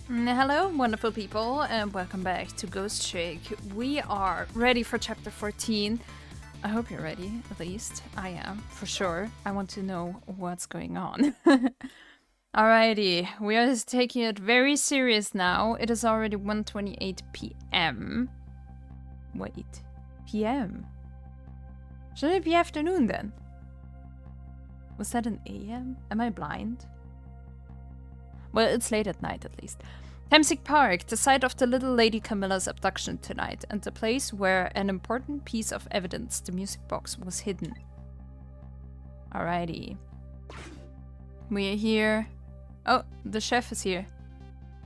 Hello, wonderful people, and welcome back to Ghosttrick. We are ready for chapter 14. I hope you're ready, at least. I am, for sure. I want to know what's going on. Alrighty, we are taking it very serious now. It is already 1:28 p.m. Wait, p.m.? Should it be afternoon then? Was that an a.m.? Am I blind? Well, it's late at night, at least. Temsig Park, the site of the little lady Camilla's abduction tonight, and the place where an important piece of evidence, the music box, was hidden. Alrighty. We are here. Oh, the chef is here.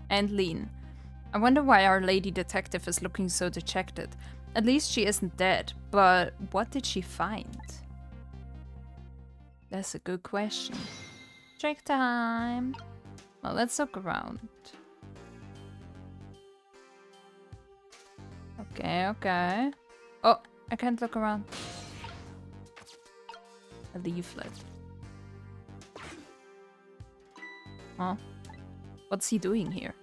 And Lean. I wonder why our lady detective is looking so dejected. At least she isn't dead, but what did she find? That's a good question. Trick time! Well, let's look around. Okay. Oh, I can't look around. A leaflet. Huh? What's he doing here?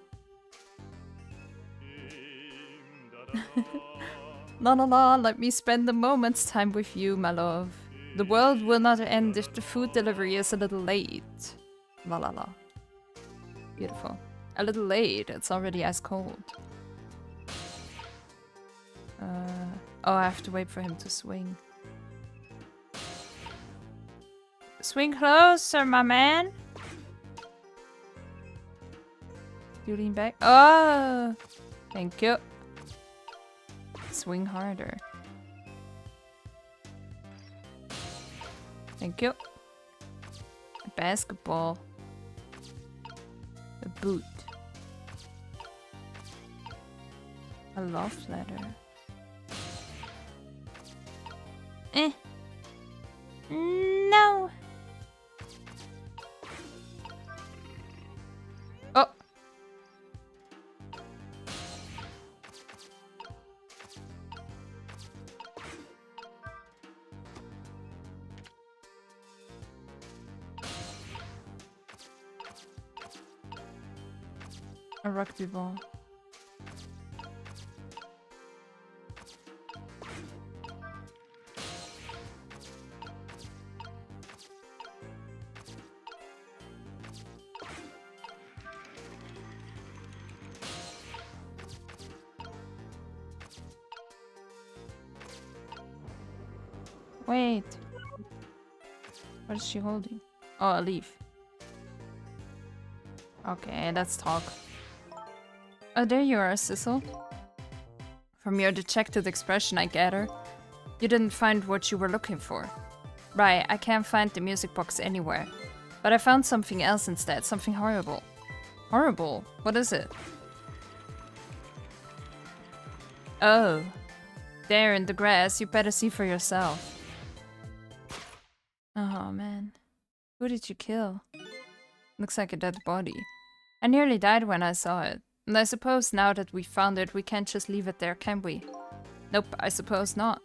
La la la, let me spend a moment's time with you, my love. The world will not end if the food delivery is a little late. La la la. Beautiful. A little late, it's already ice cold. Oh, I have to wait for him to swing. Swing closer, my man! You lean back. Oh! Thank you. Swing harder. Thank you. A basketball. A boot. A love letter. No. Oh. A rugby ball. Wait. What is she holding? Oh, a leaf. Okay, let's talk. Oh, there you are, Sissel. From your dejected expression, I gather. You didn't find what you were looking for. Right, I can't find the music box anywhere. But I found something else instead, something horrible. Horrible? What is it? Oh. There in the grass, you better see for yourself. Oh man. Who did you kill? Looks like a dead body. I nearly died when I saw it. And I suppose now that we found it, we can't just leave it there, can we? Nope, I suppose not.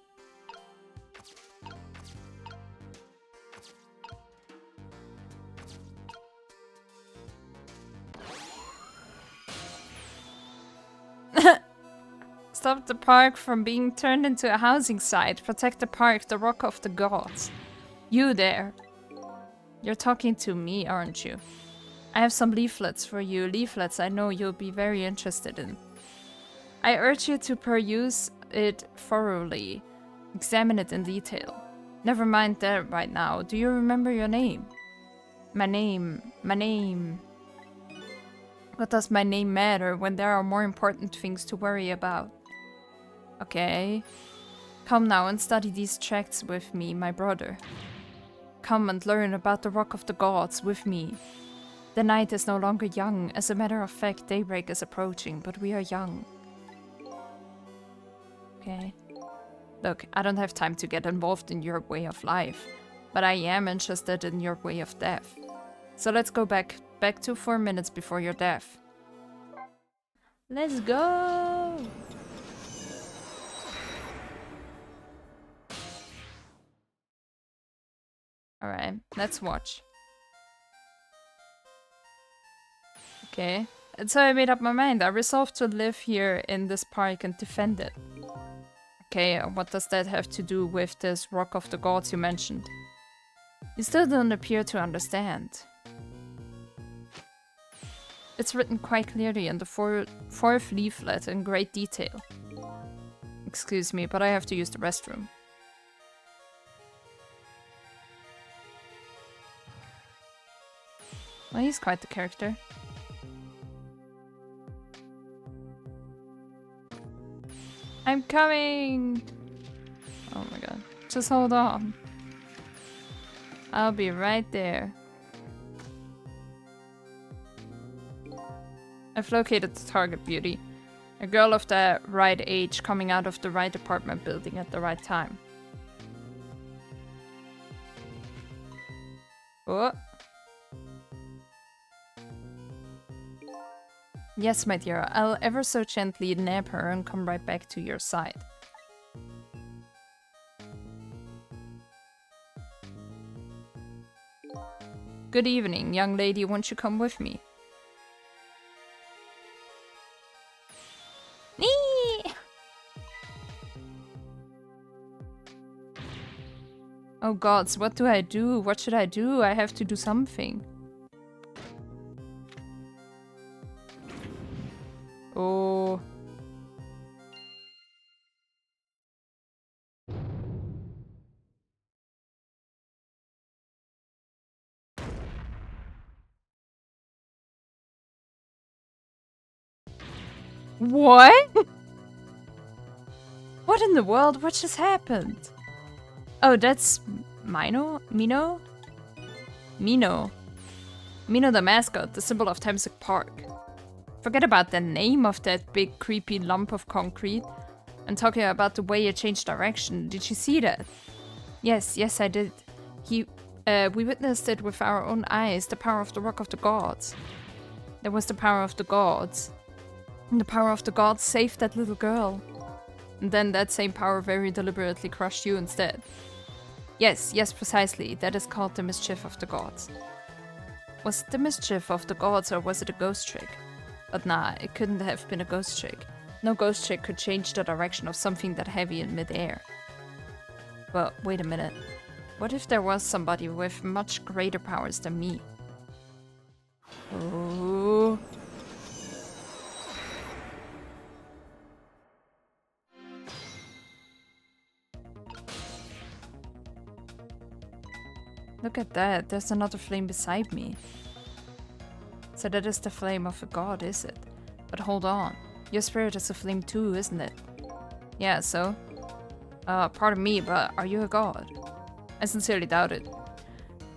Stop the park from being turned into a housing site. Protect the park, the rock of the gods. You there. You're talking to me, aren't you? I have some leaflets for you, leaflets I know you'll be very interested in. I urge you to peruse it thoroughly. Examine it in detail. Never mind that right now. Do you remember your name? My name. What does my name matter when there are more important things to worry about? Okay. Come now and study these tracts with me, my brother. Come and learn about the Rock of the Gods with me. The night is no longer young. As a matter of fact, daybreak is approaching, but we are young. Okay. Look, I don't have time to get involved in your way of life, but I am interested in your way of death. So let's go back to 4 minutes before your death. Let's go! Alright, let's watch. Okay, And so I made up my mind. I resolved to live here in this park and defend it. Okay, what does that have to do with this Rock of the Gods you mentioned? You still don't appear to understand. It's written quite clearly in the fourth leaflet in great detail. Excuse me, but I have to use the restroom. Well, he's quite the character. I'm coming! Oh my god. Just hold on. I'll be right there. I've located the target, beauty. A girl of the right age coming out of the right apartment building at the right time. Oh. Yes, my dear, I'll ever so gently nab her and come right back to your side. Good evening, young lady, won't you come with me? Oh gods, what do I do? What should I do? I have to do something. Oh. What? What in the world? What just happened? Oh, that's Mino? Mino? Mino. Mino the mascot, the symbol of Thameslink Park. Forget about the name of that big creepy lump of concrete. I'm talking about the way it changed direction. Did you see that? Yes, I did. We witnessed it with our own eyes, the power of the Rock of the Gods. That was the power of the gods. And the power of the gods saved that little girl. And then that same power very deliberately crushed you instead. Yes, precisely. That is called the mischief of the gods. Was it the mischief of the gods or was it a ghost trick? But nah, it couldn't have been a ghost trick. No ghost trick could change the direction of something that heavy in midair. But wait a minute. What if there was somebody with much greater powers than me? Oh. Look at that, there's another flame beside me. So that is the flame of a god, is it? But hold on, your spirit is a flame too, isn't it? Yeah, so? Pardon me, but are you a god? I sincerely doubt it.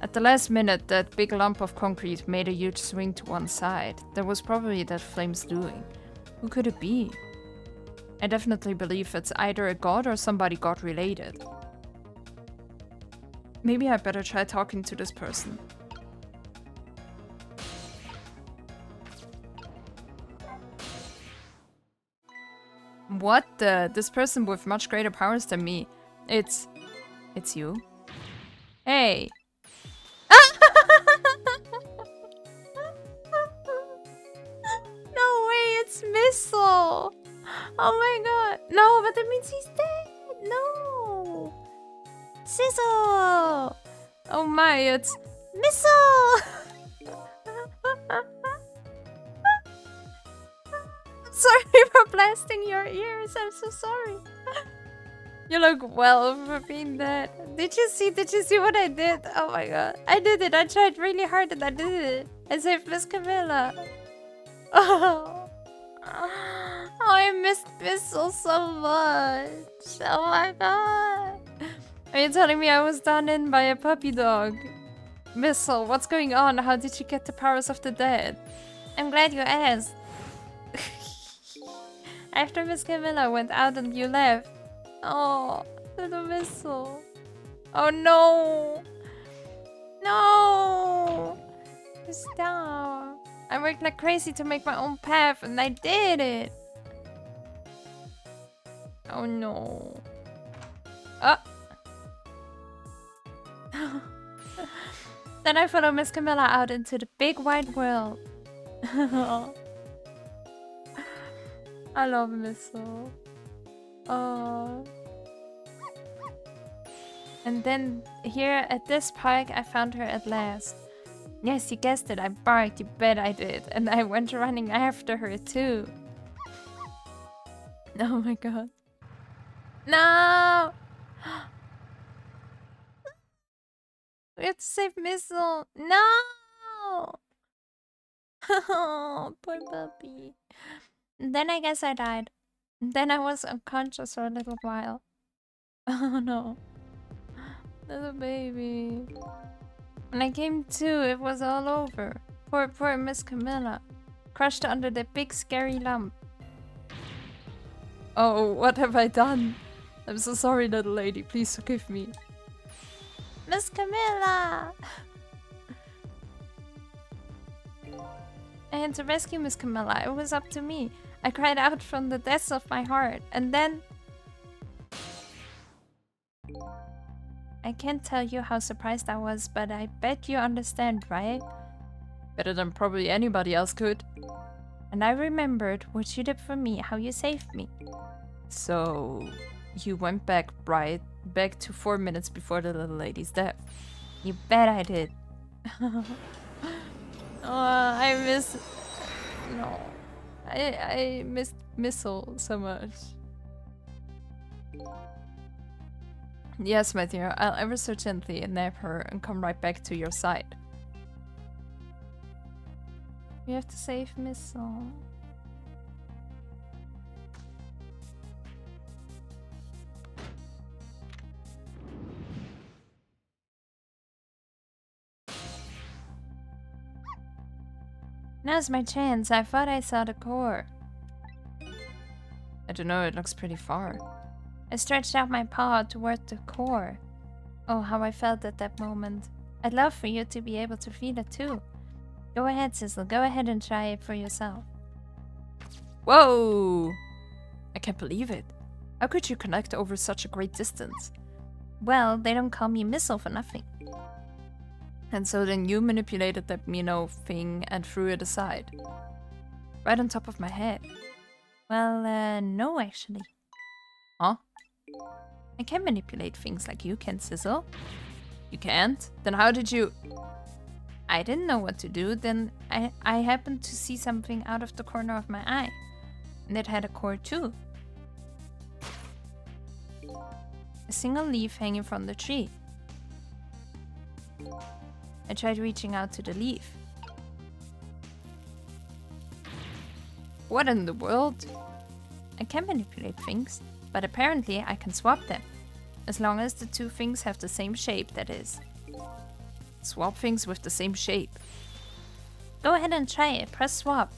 At the last minute, that big lump of concrete made a huge swing to one side. That was probably that flame's doing. Who could it be? I definitely believe it's either a god or somebody god-related. Maybe I better try talking to this person. What the? This person with much greater powers than me. It's you? Hey! No way, it's Missile! Oh my god. No, but that means he's dead! No! Sizzle! Oh my, it's Missile! Sorry for blasting your ears, I'm so sorry. You look well for being dead. Did you see what I did? Oh my god. I did it, I tried really hard and I did it. I saved Miss Camilla. Oh. Oh, I missed Missile so much. Oh my god. Are you telling me I was done in by a puppy dog? Missile, what's going on? How did you get the powers of the dead? I'm glad you asked. After Miss Camilla went out and you left. Oh, little Missile. Oh no! No! Stop. I worked like crazy to make my own path and I did it! Oh no. Then I follow Miss Camilla out into the big wide world. I love Missile. Oh. And then here at this park, I found her at last. Yes, you guessed it. I barked. You bet I did. And I went running after her too. Oh my god. No! We have to save Missile. No! Oh, poor puppy. And then I guess I died. And then I was unconscious for a little while. Oh no. Little baby. When I came to, it was all over. Poor Miss Camilla. Crushed under the big scary lump. Oh, what have I done? I'm so sorry, little lady. Please forgive me. Miss Camilla! I had to rescue Miss Camilla. It was up to me. I cried out from the depths of my heart. And then... I can't tell you how surprised I was, but I bet you understand, right? Better than probably anybody else could. And I remembered what you did for me, how you saved me. So... you went back, right? Back to 4 minutes before the little lady's death. You bet I did. Oh, I miss... No. I missed Missile so much. Yes, my dear. I'll ever so gently nab her and come right back to your side. We have to save Missile. Now's my chance. I thought I saw the core. I don't know, it looks pretty far. I stretched out my paw toward the core. Oh, how I felt at that moment. I'd love for you to be able to feel it too. Go ahead, Sizzle. Go ahead and try it for yourself. Whoa! I can't believe it. How could you connect over such a great distance? Well, they don't call me Missile for nothing. And so then you manipulated that Mino thing and threw it aside. Right on top of my head. Well, no actually. Huh? I can manipulate things like you can, Sizzle. You can't? Then how did you... I didn't know what to do, then I happened to see something out of the corner of my eye. And it had a core too. A single leaf hanging from the tree. I tried reaching out to the leaf. What in the world? I can manipulate things, but apparently I can swap them. As long as the two things have the same shape, that is. Swap things with the same shape. Go ahead and try it. Press swap.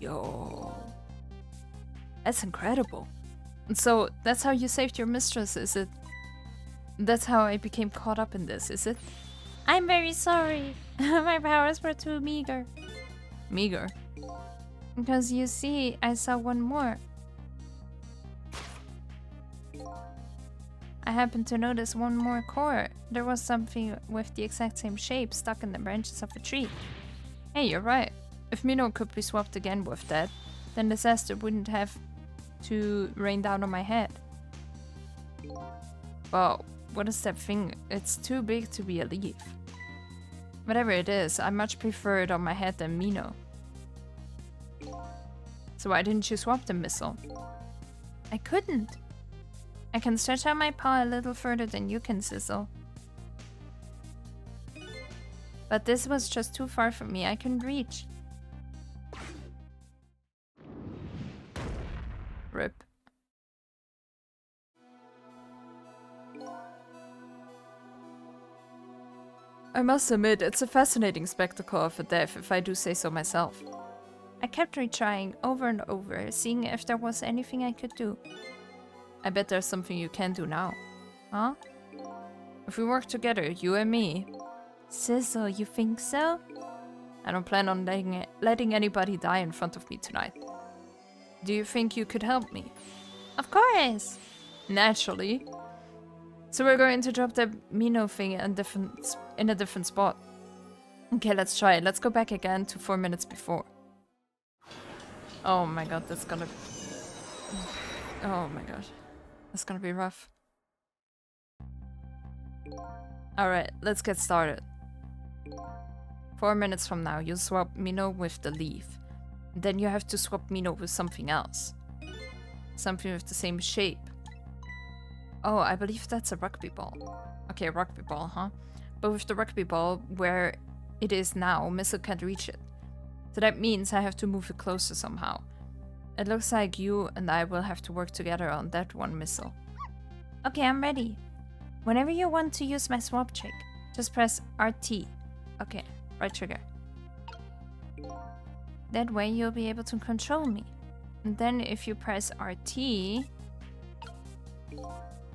Yo. That's incredible. And so, that's how you saved your mistress, is it? That's how I became caught up in this, is it? I'm very sorry. My powers were too meager. Meager? Because you see, I saw one more. I happened to notice one more core. There was something with the exact same shape stuck in the branches of a tree. Hey, you're right. If Mino could be swapped again with that, then disaster wouldn't have to rain down on my head. Wow, what is that thing? It's too big to be a leaf. Whatever it is, I much prefer it on my head than Mino. So why didn't you swap the Missile? I couldn't. I can stretch out my paw a little further than you can, Sizzle. But this was just too far for me. I couldn't reach. Rip. I must admit, it's a fascinating spectacle of a death, if I do say so myself. I kept retrying over and over, seeing if there was anything I could do. I bet there's something you can do now. Huh? If we work together, you and me. Sizzle, you think so? I don't plan on letting anybody die in front of me tonight. Do you think you could help me? Of course! Naturally. So we're going to drop the Mino thing in a different spot. Okay, let's try it. Let's go back again to 4 minutes before. Oh my god, that's gonna... Oh my god. That's gonna be rough. Alright, let's get started. 4 minutes from now, you swap Mino with the leaf. Then you have to swap Mino with something else. Something with the same shape. Oh, I believe that's a rugby ball. Okay, rugby ball, huh? But with the rugby ball, where it is now, Missile can't reach it. So that means I have to move it closer somehow. It looks like you and I will have to work together on that one, Missile. Okay, I'm ready. Whenever you want to use my swap trick, just press RT. Okay, right trigger. That way you'll be able to control me. And then if you press RT,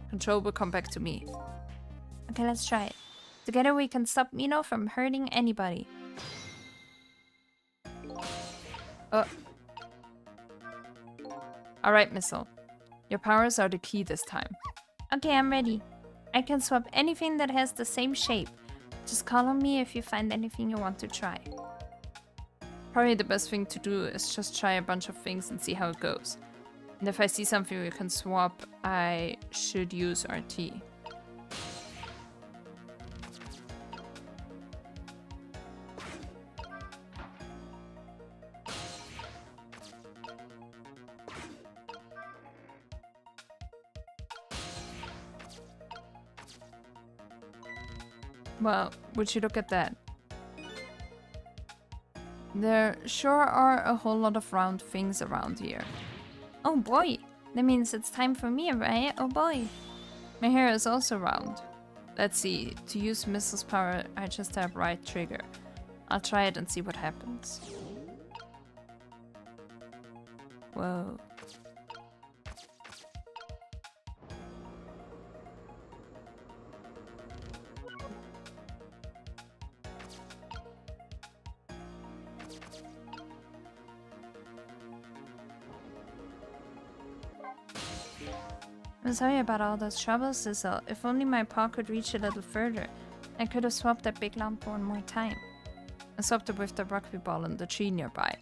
control will come back to me. Okay, let's try it. Together we can stop Mino from hurting anybody. Oh. Alright, Missile. Your powers are the key this time. Okay, I'm ready. I can swap anything that has the same shape. Just call on me if you find anything you want to try. Probably the best thing to do is just try a bunch of things and see how it goes. And if I see something we can swap, I should use RT. Well, would you look at that? There sure are a whole lot of round things around here. Oh boy! That means it's time for me, right? Oh boy! My hair is also round. Let's see, to use Missile's power, I just tap right trigger. I'll try it and see what happens. Whoa. I'm sorry about all those troubles, Sizzle. If only my paw could reach a little further. I could have swapped that big lump one more time. I swapped it with the rugby ball in the tree nearby.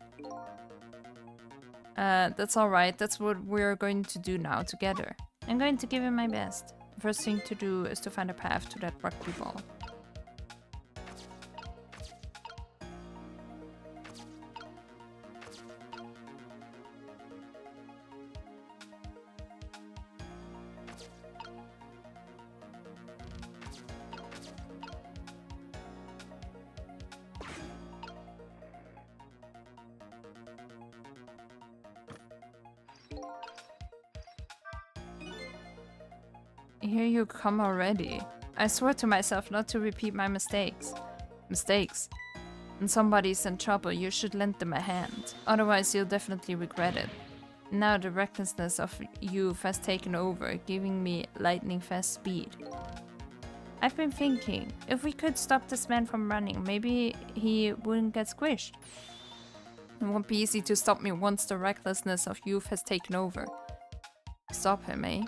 That's alright. That's what we're going to do now together. I'm going to give it my best. The first thing to do is to find a path to that rugby ball. Here you come already. I swore to myself not to repeat my mistakes. When somebody's in trouble, you should lend them a hand. Otherwise, you'll definitely regret it. Now the recklessness of youth has taken over, giving me lightning-fast speed. I've been thinking, if we could stop this man from running, maybe he wouldn't get squished. It won't be easy to stop me once the recklessness of youth has taken over. Stop him, eh?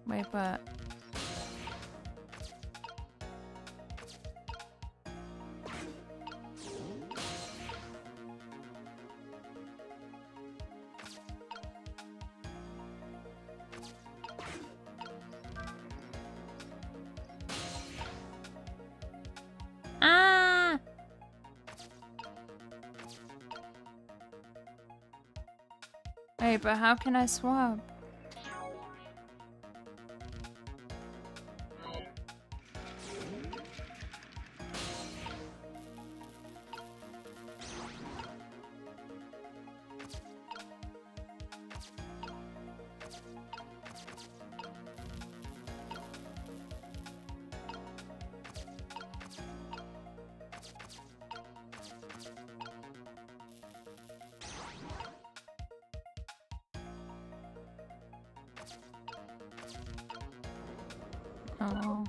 Wait, but... Ah! Wait, but how can I swap? Oh.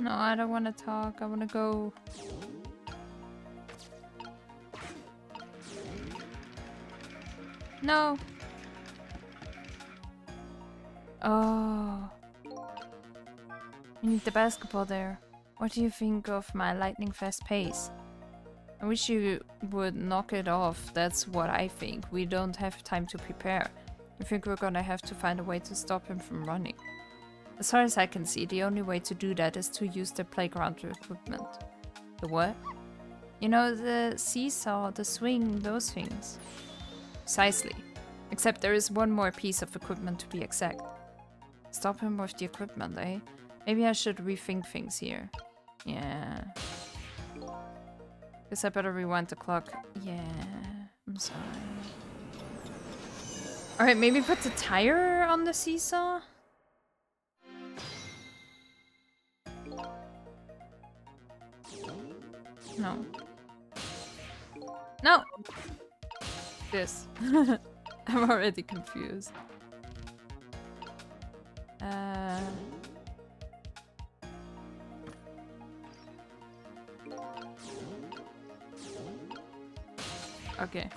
No, I don't want to talk. I want to go. No. Oh. You need the basketball there. What do you think of my lightning fast pace? I wish you would knock it off. That's what I think. We don't have time to prepare. I think we're gonna have to find a way to stop him from running. As far as I can see, the only way to do that is to use the playground equipment. The what? You know, the seesaw, the swing, those things. Precisely. Except there is one more piece of equipment to be exact. Stop him with the equipment, eh? Maybe I should rethink things here. Yeah. Guess I better rewind the clock. Yeah, I'm sorry. Alright, maybe put the tire on the seesaw? No. No! This. I'm already confused. Okay.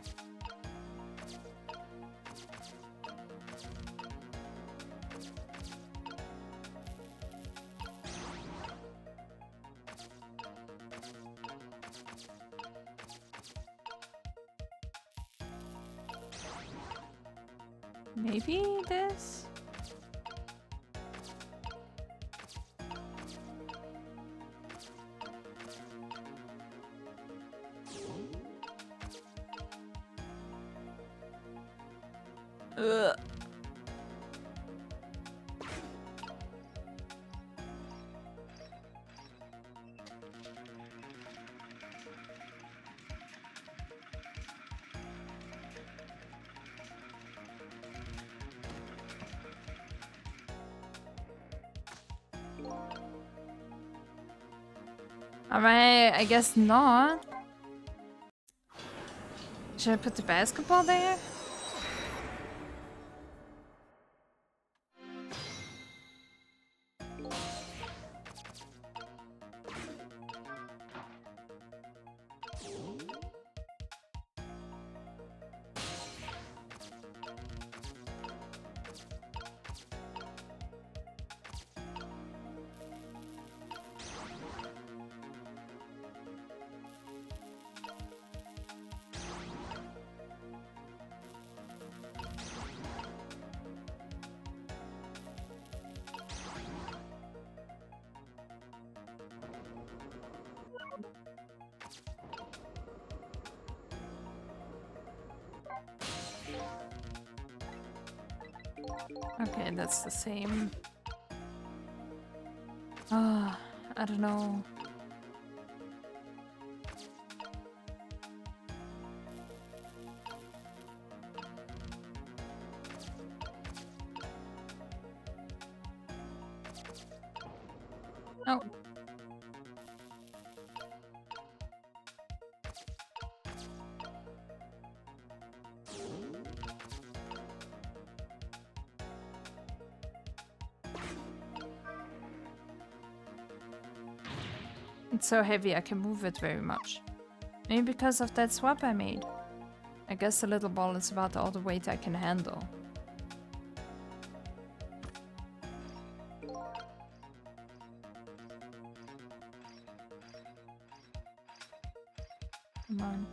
Maybe this? Ugh. Alright, I guess not. Should I put the basketball there? Okay, that's the same. Ah, I don't know. Oh. It's so heavy I can move it very much. Maybe because of that swap I made. I guess the little ball is about all the weight I can handle. Come on.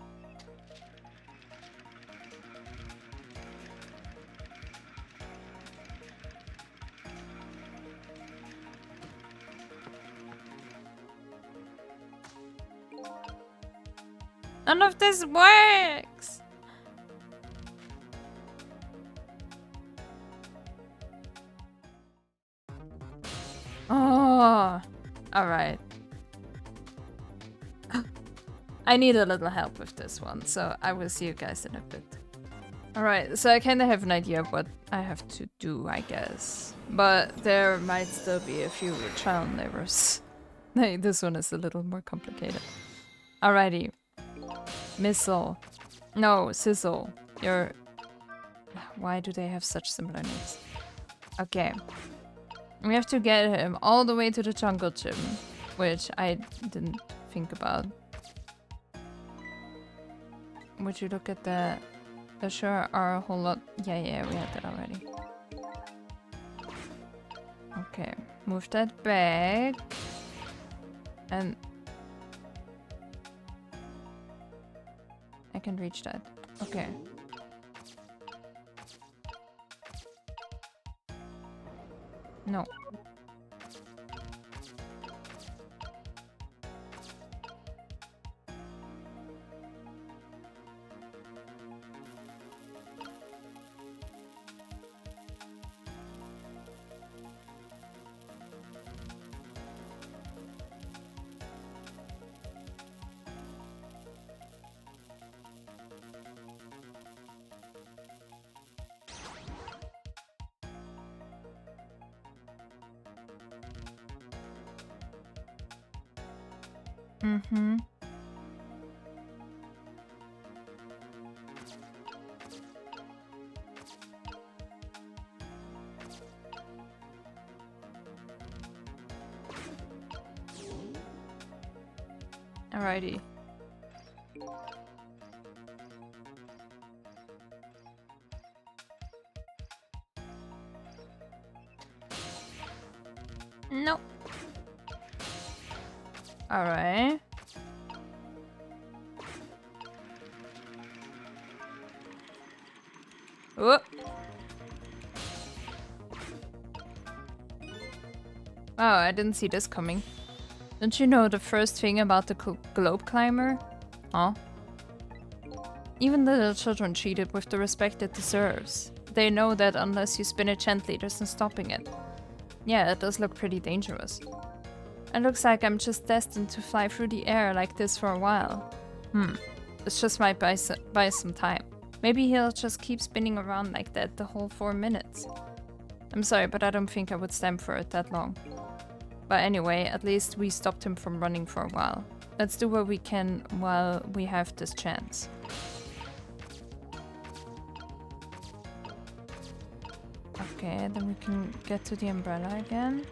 None of this works! Oh, alright. I need a little help with this one, so I will see you guys in a bit. Alright, so I kind of have an idea of what I have to do, I guess. But there might still be a few trial and errors. Hey, this one is a little more complicated. Alrighty. Missile. No, Sizzle. You're... Why do they have such similar names? Okay. We have to get him all the way to the jungle gym. which I didn't think about. Would you look at the... There sure are a whole lot... Yeah, we had that already. Okay, move that back. And... I can reach that. Okay. No. Mm-hmm. Alrighty. No. Alright. Whoop. Oh, I didn't see this coming. Don't you know the first thing about the globe climber? Huh? Even little children treat it with the respect it deserves. They know that unless you spin it gently, there's no stopping it. Yeah, it does look pretty dangerous. It looks like I'm just destined to fly through the air like this for a while. This just might buy some time. Maybe he'll just keep spinning around like that the whole 4 minutes. I'm sorry, but I don't think I would stand for it that long. But anyway, at least we stopped him from running for a while. Let's do what we can while we have this chance. Okay, then we can get to the umbrella again.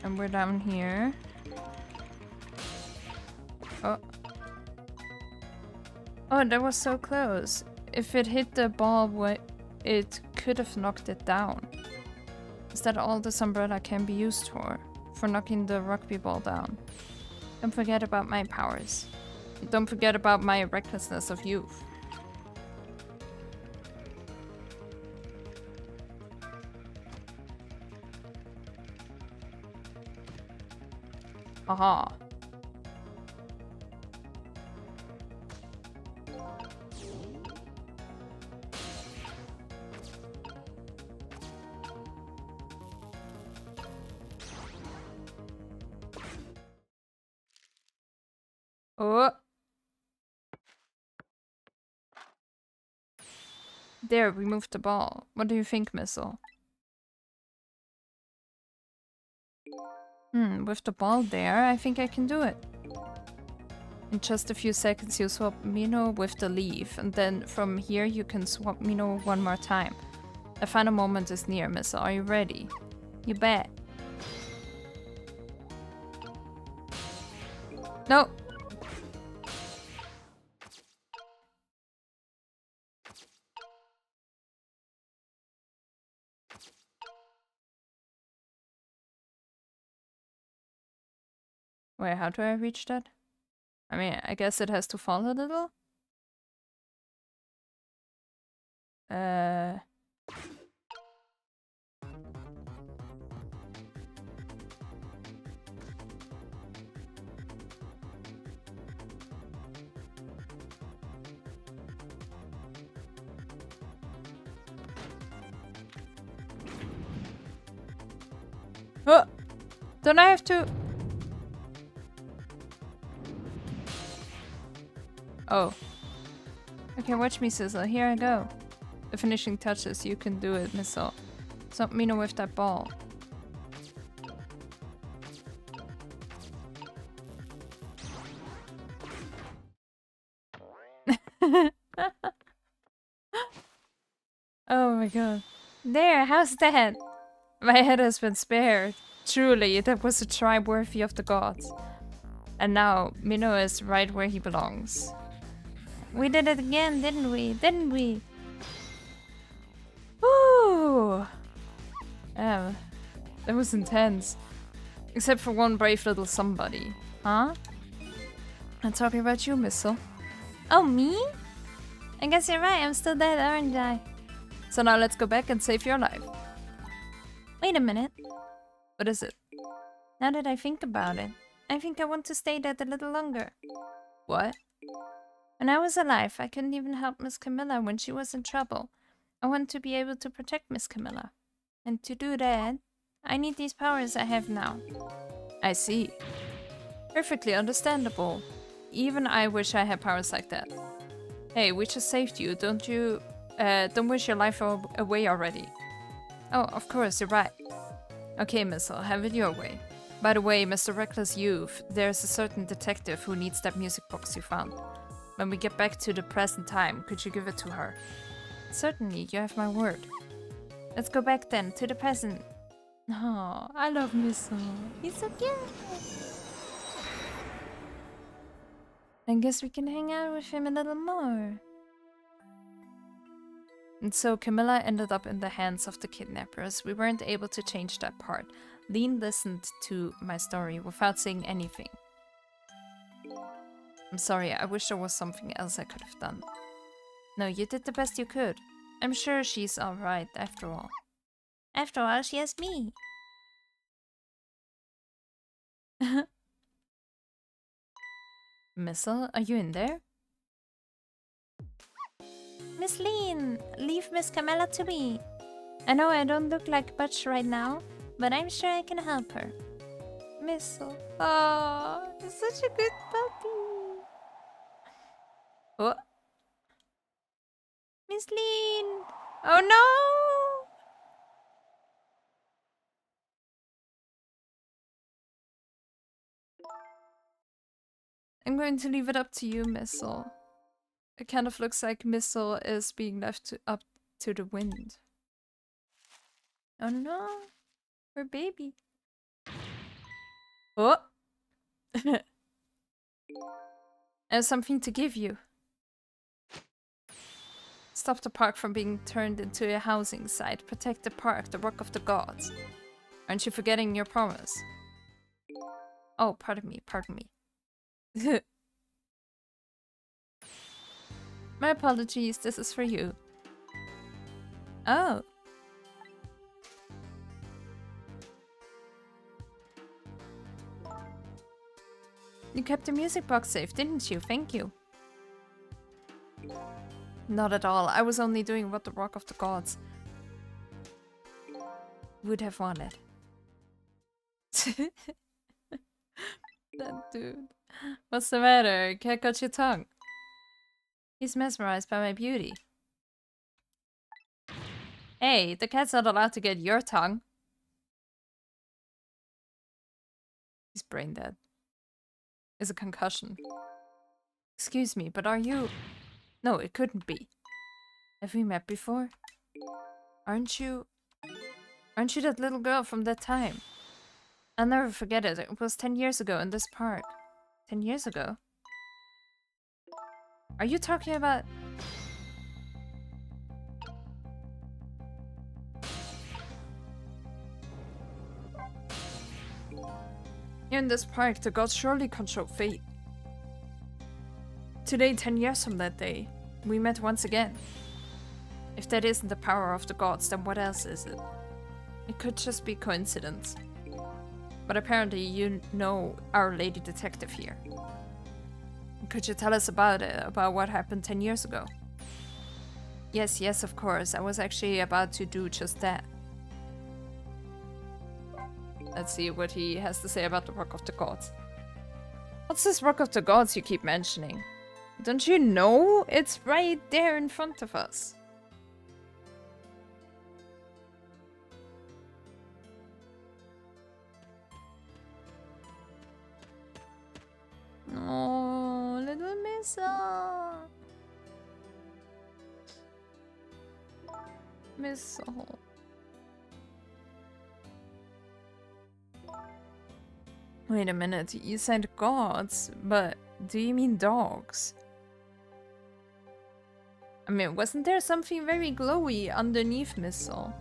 And we're down here. Oh. Oh, that was so close. If it hit the ball, it could have knocked it down. Is that all this umbrella can be used for? For knocking the rugby ball down? Don't forget about my powers. Don't forget about my recklessness of youth. Aha. Oh. There, we moved the ball. What do you think, Missile? With the ball there, I think I can do it. In just a few seconds, you swap Mino with the leaf, and then from here you can swap Mino one more time. The final moment is near, Missile. Are you ready? You bet. No! Wait, how do I reach that? I mean, I guess it has to fall a little? Oh! Don't I have to... Oh. Okay, watch me, Sizzle. Here I go. The finishing touches. You can do it, Missile. Stop Mino with that ball. Oh my god. There, how's that? My head has been spared. Truly, that was a try worthy of the gods. And now, Minnow is right where he belongs. We did it again, didn't we? Didn't we? Ooh! Yeah, that was intense. Except for one brave little somebody. Huh? I'm talking about you, Missile. Oh, me? I guess you're right, I'm still dead, aren't I? So now let's go back and save your life. Wait a minute. What is it? Now that I think about it, I think I want to stay dead a little longer. What? When I was alive, I couldn't even help Miss Camilla when she was in trouble. I want to be able to protect Miss Camilla. And to do that, I need these powers I have now. I see. Perfectly understandable. Even I wish I had powers like that. Hey, we just saved you, don't you? Don't wish your life away already. Oh, of course, you're right. Okay, Missile, have it your way. By the way, Mr. Reckless Youth, there's a certain detective who needs that music box you found. When we get back to the present time, could you give it to her? Certainly, you have my word. Let's go back then, to the present. Oh, I love Missile. He's so cute. I guess we can hang out with him a little more. And so Camilla ended up in the hands of the kidnappers. We weren't able to change that part. Lean listened to my story without saying anything. I'm sorry, I wish there was something else I could have done. No, you did the best you could. I'm sure she's alright after all. After all, she has me. Missile, are you in there? Miss Lean, leave Miss Camilla to me. I know I don't look like much right now, but I'm sure I can help her. Missile. Oh, it's such a good puppy. Oh. Miss Lean. Oh no! I'm going to leave it up to you, Missile. It kind of looks like Missile is being left up to the wind. Oh no, her baby. Oh! I have something to give you. Stop the park from being turned into a housing site. Protect the park, the work of the gods. Aren't you forgetting your promise? Oh, pardon me, pardon me. My apologies, this is for you. Oh. You kept the music box safe, didn't you? Thank you. Not at all. I was only doing what the Rock of the Gods would have wanted. That dude. What's the matter? Cat got your tongue. He's mesmerized by my beauty. Hey, the cat's not allowed to get your tongue. He's brain dead. Is a concussion. Excuse me, but are you... No, it couldn't be. Have we met before? Aren't you that little girl from that time? I'll never forget it. It was 10 years ago in this park. 10 years ago? Are you talking about... Here in this park, the gods surely control fate. Today, 10 years from that day, we met once again. If that isn't the power of the gods, then what else is it? It could just be coincidence. But apparently you know our lady detective here. Could you tell us about it, about what happened 10 years ago? Yes, of course. I was actually about to do just that. Let's see what he has to say about the Rock of the Gods. What's this Rock of the Gods you keep mentioning? Don't you know? It's right there in front of us. Oh, little Missa. Missile. Wait a minute, you said gods, but do you mean dogs? I mean, wasn't there something very glowy underneath Missile?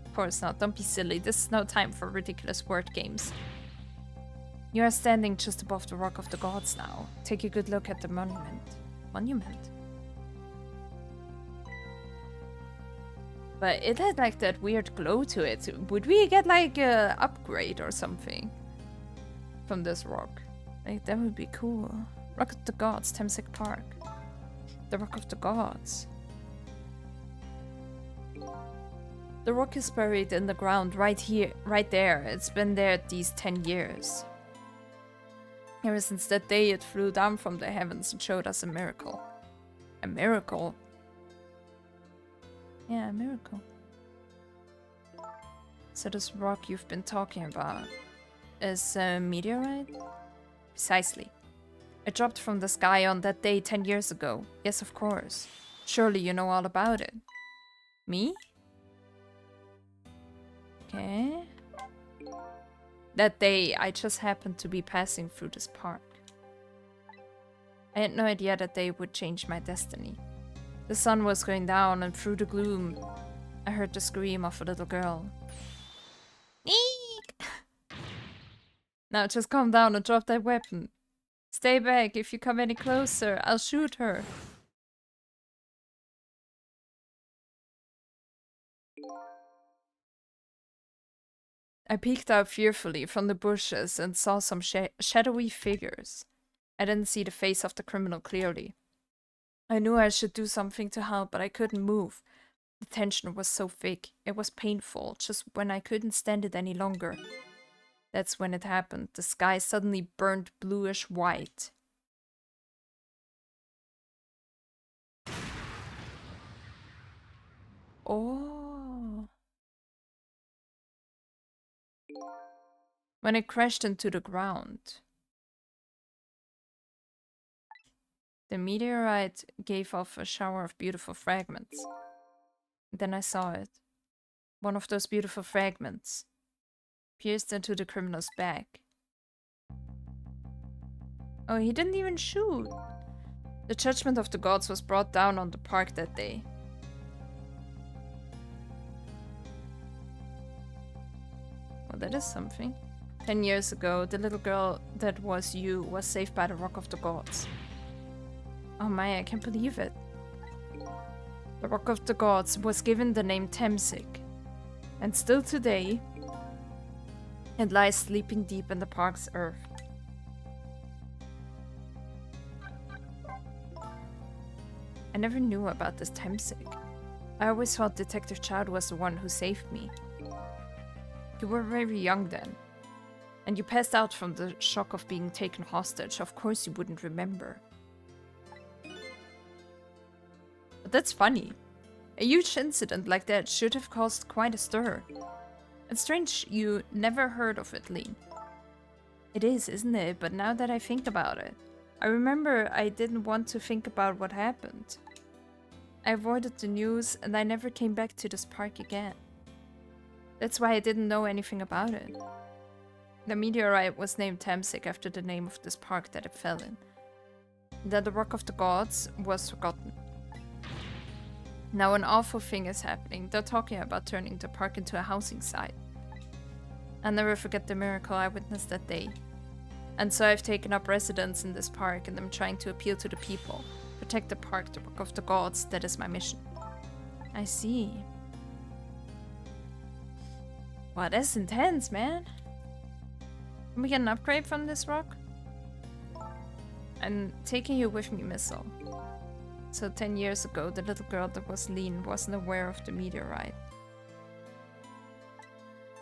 Of course not, don't be silly, this is no time for ridiculous word games. You are standing just above the Rock of the Gods now. Take a good look at the monument. Monument? But it had like that weird glow to it. Would we get like a upgrade or something from this rock? Like that would be cool. Rock of the Gods, Thamesik Park. The Rock of the Gods. The rock is buried in the ground right here, right there. It's been there these 10 years. Ever since that day it flew down from the heavens and showed us a miracle. A miracle? Yeah, a miracle. So this rock you've been talking about is a meteorite? Precisely. It dropped from the sky on that day 10 years ago. Yes, of course. Surely you know all about it. Me? Okay. That day, I just happened to be passing through this park. I had no idea that day would change my destiny. The sun was going down, and through the gloom, I heard the scream of a little girl. Eek! Now just calm down and drop that weapon. Stay back. If you come any closer, I'll shoot her. I peeked out fearfully from the bushes and saw some shadowy figures. I didn't see the face of the criminal clearly. I knew I should do something to help, but I couldn't move. The tension was so thick. It was painful, just when I couldn't stand it any longer. That's when it happened. The sky suddenly burned bluish white. Oh. When it crashed into the ground. The meteorite gave off a shower of beautiful fragments. Then I saw it. One of those beautiful fragments pierced into the criminal's back. Oh, he didn't even shoot. The judgment of the gods was brought down on the park that day. Well, that is something. 10 years ago, the little girl that was you was saved by the Rock of the Gods. Oh my, I can't believe it. The Rock of the Gods was given the name Thamesik. And still today, it lies sleeping deep in the park's earth. I never knew about this Thamesik. I always thought Detective Child was the one who saved me. You were very young then. And you passed out from the shock of being taken hostage. Of course you wouldn't remember. But that's funny. A huge incident like that should have caused quite a stir. It's strange you never heard of it, Lean. It is, isn't it? But now that I think about it, I remember I didn't want to think about what happened. I avoided the news and I never came back to this park again. That's why I didn't know anything about it. The meteorite was named Thamesik after the name of this park that it fell in. Then the Rock of the Gods was forgotten. Now an awful thing is happening. They're talking about turning the park into a housing site. I'll never forget the miracle I witnessed that day. And so I've taken up residence in this park and I'm trying to appeal to the people. Protect the park, the Rock of the Gods, that is my mission. I see. Wow, that's intense, man. Can we get an upgrade from this rock? I'm taking you with me, Missile. So 10 years ago, the little girl that was Lean wasn't aware of the meteorite.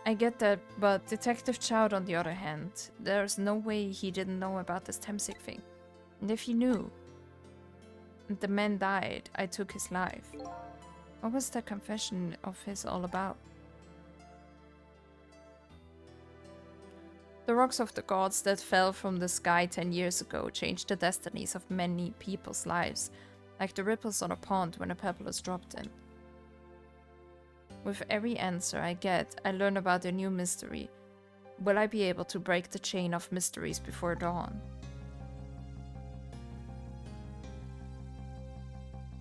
I get that, but Detective Child, on the other hand, there's no way he didn't know about this Thamesik thing. And if he knew, and the man died, I took his life. What was that confession of his all about? The rocks of the gods that fell from the sky 10 years ago changed the destinies of many people's lives, like the ripples on a pond when a pebble is dropped in. With every answer I get, I learn about a new mystery. Will I be able to break the chain of mysteries before dawn?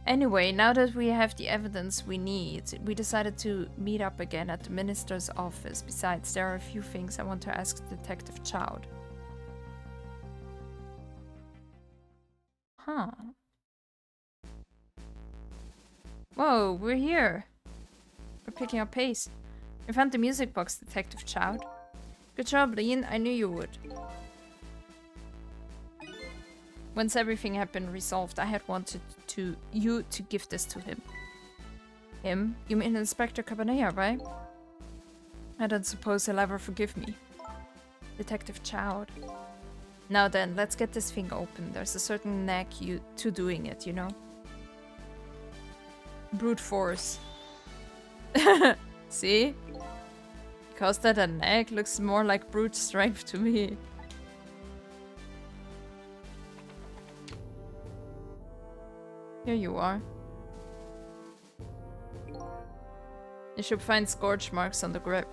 Anyway, now that we have the evidence we need, we decided to meet up again at the minister's office. Besides, there are a few things I want to ask Detective Choud. Huh. Whoa, we're here. We're picking up pace. We found the music box, Detective Choud. Good job, Lean. I knew you would. Once everything had been resolved, I had wanted you to give this to him. Him? You mean Inspector Cabanea, right? I don't suppose he'll ever forgive me. Detective Choud. Now then, let's get this thing open. There's a certain knack to doing it, you know? Brute force. See? Because that a knack looks more like brute strength to me. Here you are. You should find scorch marks on the grip.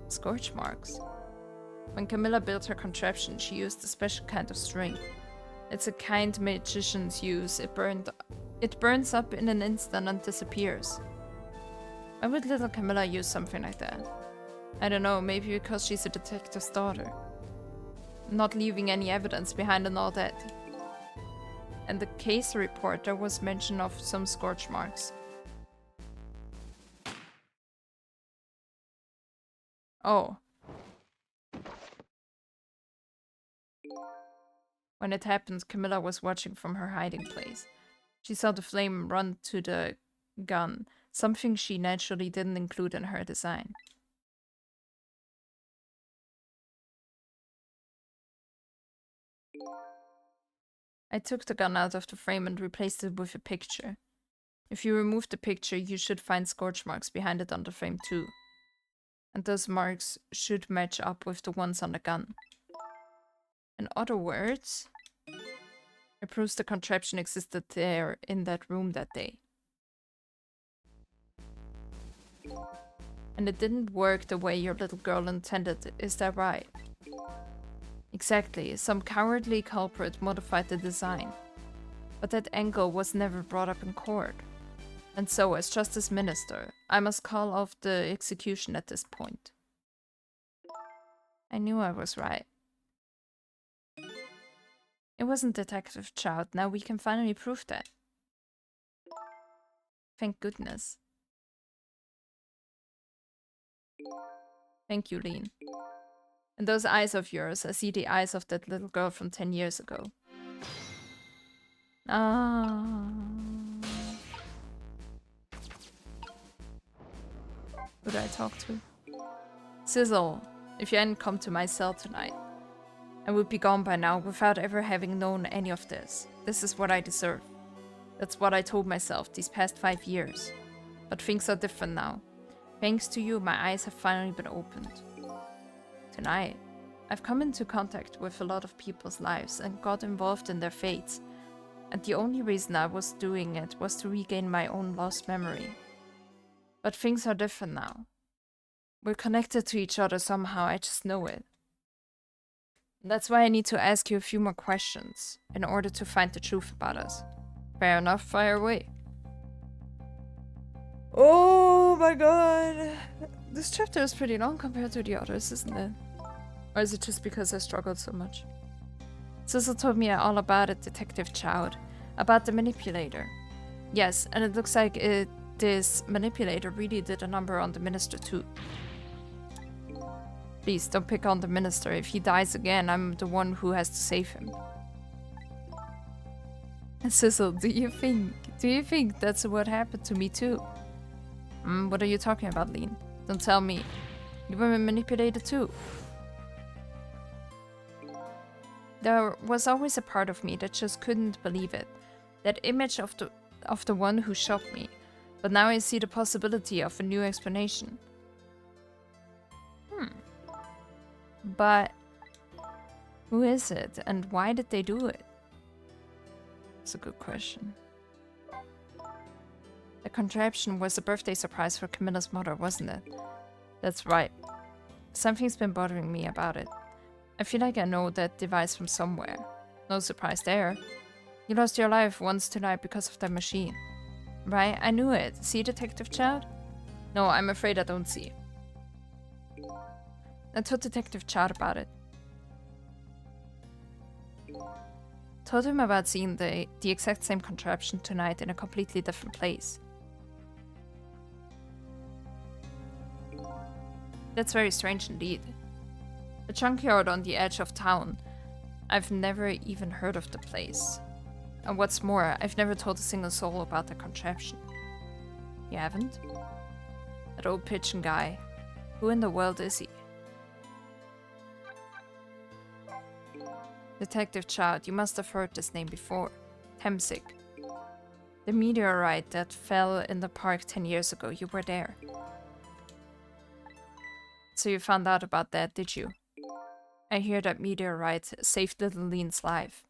Scorch marks? When Camilla built her contraption, she used a special kind of string. It's a kind magicians use. It burns up in an instant and disappears. Why would little Camilla use something like that? I don't know, maybe because she's a detective's daughter. Not leaving any evidence behind and all that. And the case report, there was mention of some scorch marks. Oh. When it happened, Camilla was watching from her hiding place. She saw the flame run to the gun, something she naturally didn't include in her design. I took the gun out of the frame and replaced it with a picture. If you remove the picture, you should find scorch marks behind it on the frame too. And those marks should match up with the ones on the gun. In other words, it proves the contraption existed there in that room that day. And it didn't work the way your little girl intended, is that right? Exactly, some cowardly culprit modified the design. But that angle was never brought up in court. And so, as Justice Minister, I must call off the execution at this point. I knew I was right. It wasn't Detective Choud, now we can finally prove that. Thank goodness. Thank you, Lean. In those eyes of yours, I see the eyes of that little girl from 10 years ago. Ah. Who do I talk to? Sizzle, if you hadn't come to my cell tonight, I would be gone by now without ever having known any of this. This is what I deserve. That's what I told myself these past 5 years. But things are different now. Thanks to you, my eyes have finally been opened. Tonight, I've come into contact with a lot of people's lives and got involved in their fates. And the only reason I was doing it was to regain my own lost memory. But things are different now. We're connected to each other somehow, I just know it. That's why I need to ask you a few more questions in order to find the truth about us. Fair enough, fire away. Oh my god. This chapter is pretty long compared to the others, isn't it? Or is it just because I struggled so much? Sizzle told me all about it, Detective Choud. About the manipulator. Yes, and it looks like this manipulator really did a number on the minister too. Please, don't pick on the minister. If he dies again, I'm the one who has to save him. And Sizzle, do you think that's what happened to me too? What are you talking about, Lean? Don't tell me. You were manipulated too. There was always a part of me that just couldn't believe it. That image of the one who shot me. But now I see the possibility of a new explanation. But who is it and why did they do it? That's a good question. The contraption was a birthday surprise for Camilla's mother, wasn't it? That's right. Something's been bothering me about it. I feel like I know that device from somewhere. No surprise there. You lost your life once tonight because of that machine. Right? I knew it. See, Detective Chad? No, I'm afraid I don't see. I told Detective Chad about it. Told him about seeing the exact same contraption tonight in a completely different place. That's very strange indeed. A junkyard on the edge of town. I've never even heard of the place. And what's more, I've never told a single soul about the contraption. You haven't? That old pigeon guy. Who in the world is he? Detective Child, you must have heard this name before. Temsig. The meteorite that fell in the park 10 years ago, you were there. So you found out about that, did you? I hear that meteorite saved little Lean's life.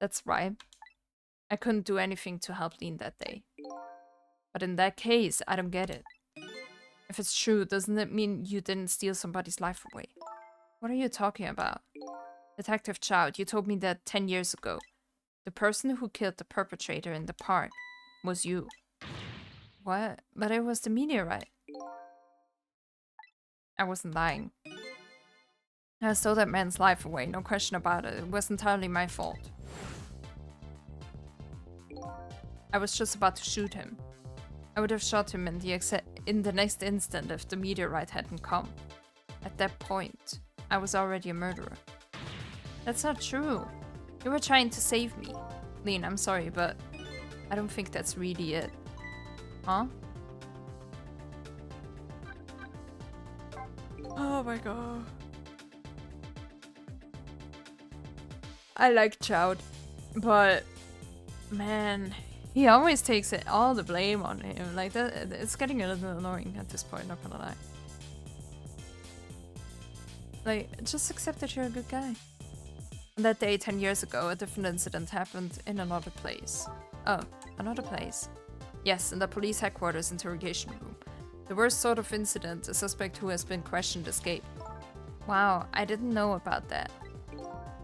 That's right. I couldn't do anything to help Lean that day. But in that case, I don't get it. If it's true, doesn't it mean you didn't steal somebody's life away? What are you talking about? Detective Child, you told me that 10 years ago. The person who killed the perpetrator in the park was you. What? But it was the meteorite. I wasn't lying. I stole that man's life away, no question about it. It was entirely my fault. I was just about to shoot him. I would have shot him in the next instant if the meteorite hadn't come. At that point, I was already a murderer. That's not true. You were trying to save me. Lean, I'm sorry, but I don't think that's really it. Huh? Oh my god. I like Child, but man, he always takes all the blame on him. Like that, it's getting a little annoying at this point, not gonna lie. Like, just accept that you're a good guy. That day 10 years ago, a different incident happened in another place. Oh, another place? Yes, in the police headquarters interrogation room. The worst sort of incident, a suspect who has been questioned escaped. Wow, I didn't know about that.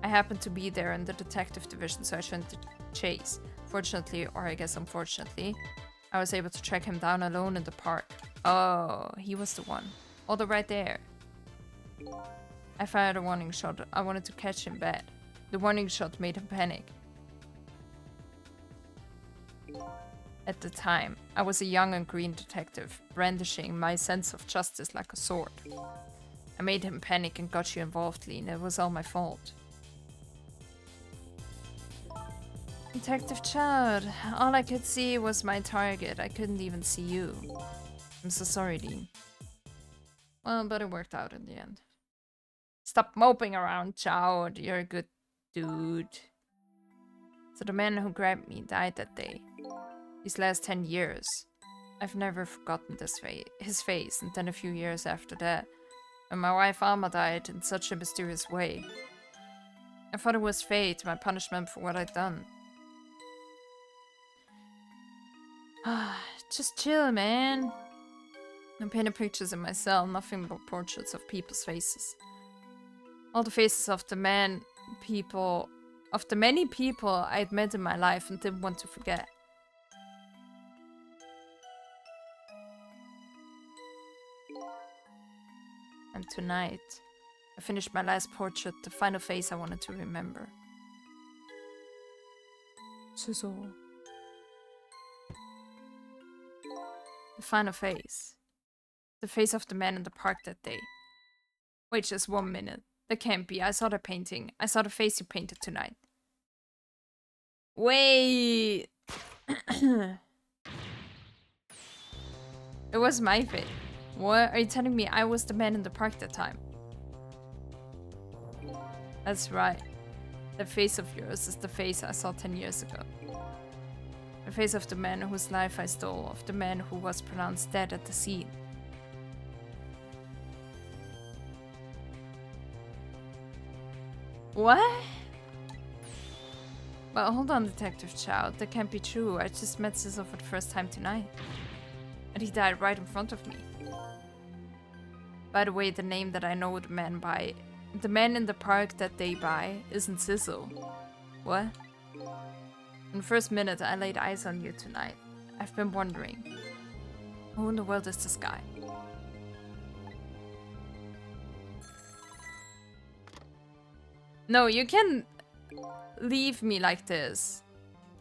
I happened to be there in the detective division, so I went to chase. Fortunately, or I guess unfortunately, I was able to track him down alone in the park. Oh, he was the one. Oh, they're right there. I fired a warning shot. I wanted to catch him bad. The warning shot made him panic. At the time, I was a young and green detective, brandishing my sense of justice like a sword. I made him panic and got you involved, Lean. It was all my fault. Detective Chad, all I could see was my target. I couldn't even see you. I'm so sorry, Lean. Well, but it worked out in the end. Stop moping around, Chad. You're a good dude. So the man who grabbed me died that day. These last 10 years. I've never forgotten his face, and then a few years after that, when my wife Alma died in such a mysterious way. I thought it was fate, my punishment for what I'd done. Just chill, man. I'm painting pictures in my cell, nothing but portraits of people's faces. All the faces of the many people I'd met in my life and didn't want to forget. And tonight, I finished my last portrait, the final face I wanted to remember. Chisel. The final face. The face of the man in the park that day. Wait just 1 minute. That can't be. I saw the painting. I saw the face you painted tonight. Wait! It was my face. What? Are you telling me I was the man in the park that time? That's right. The face of yours is the face I saw 10 years ago. The face of the man whose life I stole, of the man who was pronounced dead at the scene. What? Well, hold on, Detective Chow. That can't be true. I just met Sizzle for the first time tonight. And he died right in front of me. By the way, the name that I know the man by... The man in the park that they by isn't Sizzle. What? In the first minute I laid eyes on you tonight, I've been wondering, who in the world is this guy? No, you can leave me like this.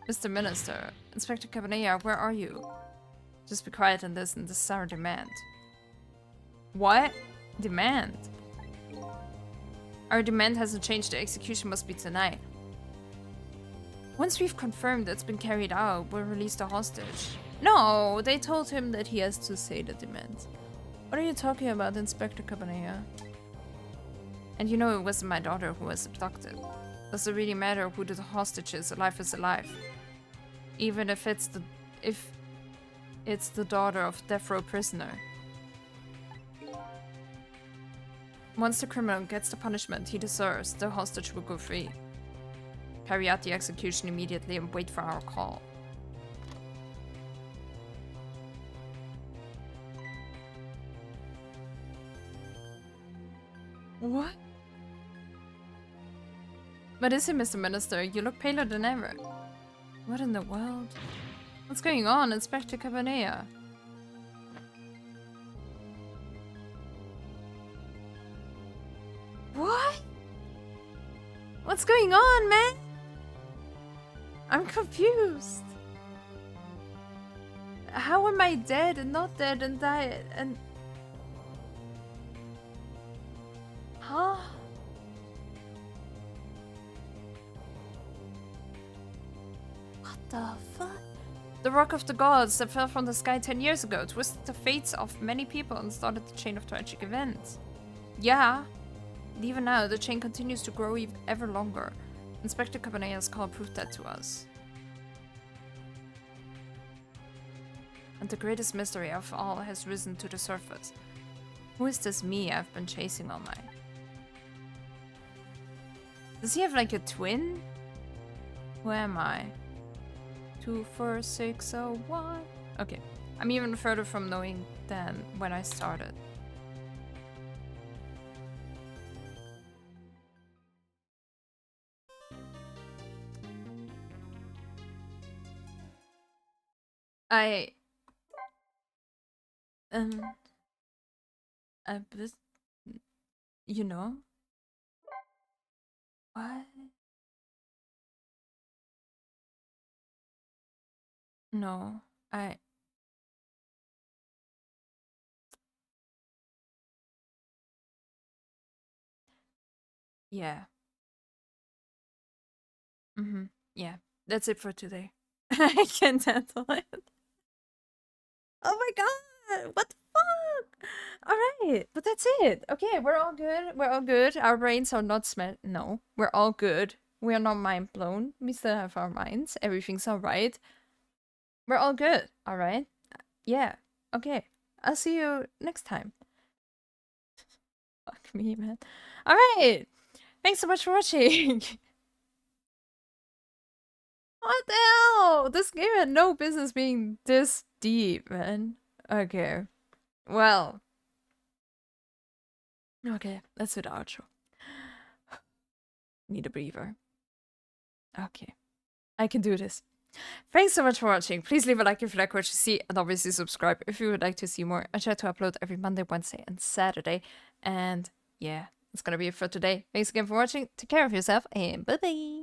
Mr. Minister, Inspector Cabanilla, where are you? Just be quiet and listen, this is our demand. What? Demand? Our demand hasn't changed, the execution must be tonight. Once we've confirmed it's been carried out, we'll release the hostage. No, they told him that he has to say the demand. What are you talking about, Inspector Cabanilla? And you know it wasn't my daughter who was abducted. Does it really matter who the hostage is? Alive is alive. Even if it's the daughter of death row prisoner. Once the criminal gets the punishment he deserves, the hostage will go free. Carry out the execution immediately and wait for our call. What? What is it, Mr. Minister? You look paler than ever. What in the world? What's going on, Inspector Cabanilla? What? What's going on, man? I'm confused. How am I dead and not dead and died and... Huh? What the fuck? The Rock of the Gods that fell from the sky 10 years ago twisted the fates of many people and started the chain of tragic events. Yeah. And even now, the chain continues to grow ever longer. Inspector Cabanilla's call proved that to us. And the greatest mystery of all has risen to the surface. Who is this me I've been chasing all night? Does he have like a twin? Who am I? 24601. Okay, I'm even further from knowing than when I started. But, you know? What? No, yeah. Yeah, that's it for today. I can't handle it. Oh my god, what the fuck? Alright, but that's it. Okay, we're all good. We're all good. Our brains are not No, we're all good. We are not mind blown. We still have our minds. Everything's alright. We're all good, alright? Yeah, okay. I'll see you next time. Fuck me, man. Alright! Thanks so much for watching! What the hell? This game had no business being this deep, man. Okay. Well. Okay, let's do the outro. Need a breather. Okay. I can do this. Thanks so much for watching. Please leave a like if you like what you see, and obviously subscribe if you would like to see more. I try to upload every Monday, Wednesday, and Saturday. And yeah, that's gonna be it for today. Thanks again for watching. Take care of yourself, and bye-bye.